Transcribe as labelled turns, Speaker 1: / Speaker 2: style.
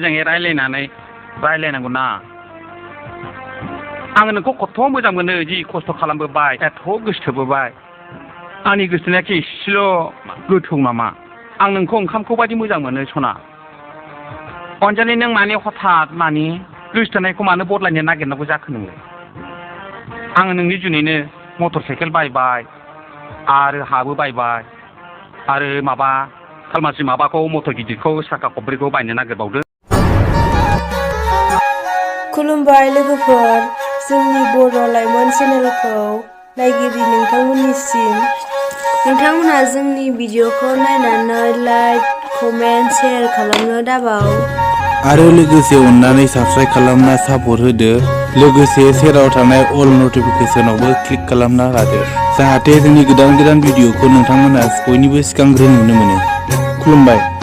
Speaker 1: मोजाङै रायलायनांगौ ना आं नोंखौ खथ' मोजां मोनो जि खस्थ' खालामबोबाय एथ' गोसो थोबोबाय आंनि गोसोथोनाया एसेल' गोथौ नामा आं नोंखौ ओंखामखौ बायदि मोजां मोनो सना अनजालि नों माने हठात माने गोसोथोनायखौ मानो बदलायनो नागिरनांगौ जाखो नोंलाय आङो नोंनि जुनैनो मटर साइकेल बायबाय आरो हाबो बायबाय आरो खालमासि माबाखौ मटर गिदिरखौ साखा खब्रैखौ बायनो नागिरबावदो
Speaker 2: खुलुमबाय लोगोफोर जोंनि बर' लाइमोन चेनेलखौ नायगिरि नोंथांमोननिसिम नोंथांमोना जोंनि भिडिअखौ नायनानै लाइक कमेन्ट शेयार खालामनो दाबाव
Speaker 3: आरो लोगोसे अननानै साबस्क्राइब खालामना सापर्ट होदो लोगोसे सेराव थानाय अल नटिफिकेशनावबो क्लिक खालामना लादो जाहाथे जोंनि गोदान भिडिअखौ नोंथांमोना बयनिबो सिगांग्रो नुनो मोनो खुलुमबाय।